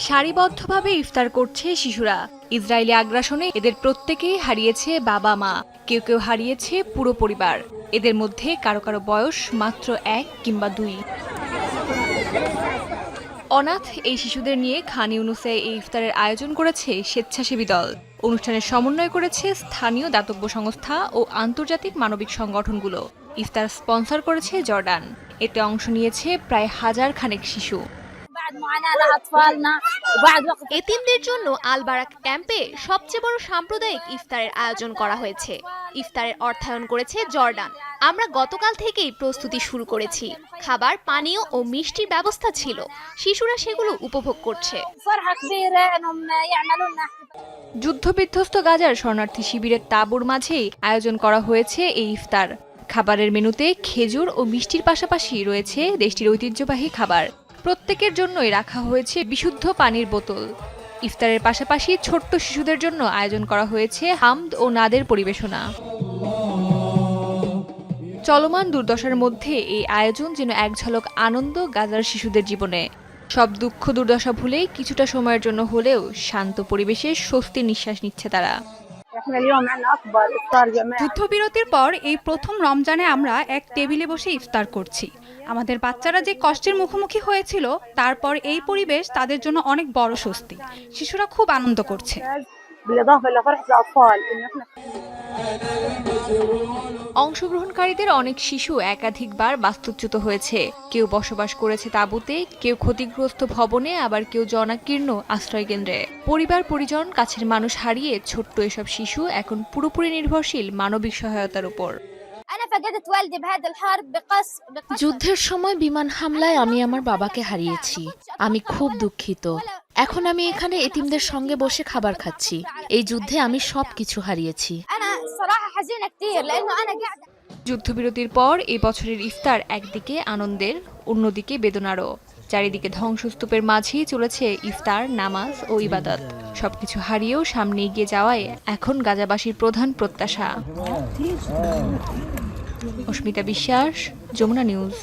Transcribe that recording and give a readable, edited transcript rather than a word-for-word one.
সারিবদ্ধভাবে ইফতার করছে শিশুরা। ইসরায়েলি আগ্রাসনে এদের প্রত্যেকেই হারিয়েছে বাবা মা, কেউ কেউ হারিয়েছে পুরো পরিবার। এদের মধ্যে কারো কারো বয়স মাত্র 1 কিংবা 2। অনাথ এই শিশুদের নিয়ে খান ইউনুসে এই ইফতারের আয়োজন করেছে স্বেচ্ছাসেবী দল। অনুষ্ঠানের সমন্বয় করেছে স্থানীয় দাতব্য সংস্থা ও আন্তর্জাতিক মানবিক সংগঠনগুলো। ইফতার স্পন্সর করেছে জর্ডান। এতে অংশ নিয়েছে প্রায় 1000 খানেক শিশু। এতিমদের জন্য আল বারাক ক্যাম্পে সবচেয়ে বড় সাম্প্রদায়িক ইফতারের আয়োজন করা হয়েছে। ইফতারের অর্থায়ন করেছে জর্ডান। আমরা গতকাল থেকেই প্রস্তুতি শুরু করেছি। খাবার, পানীয় ও মিষ্টির ব্যবস্থা ছিল। শিশুরা সেগুলো উপভোগ করছে। যুদ্ধবিধ্বস্ত গাজার শরণার্থী শিবিরের তাঁবুর মাঝেই আয়োজন করা হয়েছে এই ইফতার। খাবারের মেনুতে খেজুর ও মিষ্টির পাশাপাশি রয়েছে দেশটির ঐতিহ্যবাহী খাবার। প্রত্যেকের জন্যই রাখা হয়েছে বিশুদ্ধ পানির বোতল। ইফতারের পাশাপাশি ছোট্ট শিশুদের জন্য আয়োজন করা হয়েছে হামদ ও নাদের পরিবেশনা। চলমান দুর্দশার মধ্যে এই আয়োজন যেন এক ঝলক আনন্দ গাজার শিশুদের জীবনে। সব দুঃখ দুর্দশা ভুলেই কিছুটা সময়ের জন্য হলেও শান্ত পরিবেশে স্বস্তির নিঃশ্বাস নিচ্ছে তারা। যুদ্ধবিরতির পর এই প্রথম রমজানে আমরা এক টেবিলে বসে ইফতার করছি। আমাদের বাচ্চারা যে কষ্টের মুখোমুখি হয়েছিল, তারপর এই পরিবেশ তাদের জন্য অনেক বড় স্বস্তি। শিশুরা খুব আনন্দ করছে। অংশগ্রহণকারীদের অনেক শিশু একাধিকবার বাস্তুচ্যুত হয়েছে। কেউ বসবাস করেছে তাঁবুতে, কেউ ক্ষতিগ্রস্ত ভবনে, আবার কেউ জনাকীর্ণ আশ্রয়কেন্দ্রে। পরিবার পরিজন, কাছের মানুষ হারিয়ে ছোট্ট এসব শিশু এখন পুরোপুরি নির্ভরশীল মানবিক সহায়তার উপর। যুদ্ধের সময় বিমান হামলায় আমি আমার বাবাকে হারিয়েছি। আমি খুব দুঃখিত। এখন আমি এখানে এতিমদের সঙ্গে বসে খাবার খাচ্ছি। এই যুদ্ধে আমি সবকিছু হারিয়েছি। যুদ্ধবিরতির পর এই বছরের ইফতার একদিকে আনন্দের, অন্যদিকে বেদনারও। চারিদিকে ধ্বংসস্তূপের মাঝেই চলেছে ইফতার, নামাজ ও ইবাদত। সবকিছু হারিয়েও সামনে এগিয়ে যাওয়ায় এখন গাজাবাসীর প্রধান প্রত্যাশা। অস্মিতা বিশ্বাস, যমুনা নিউজ।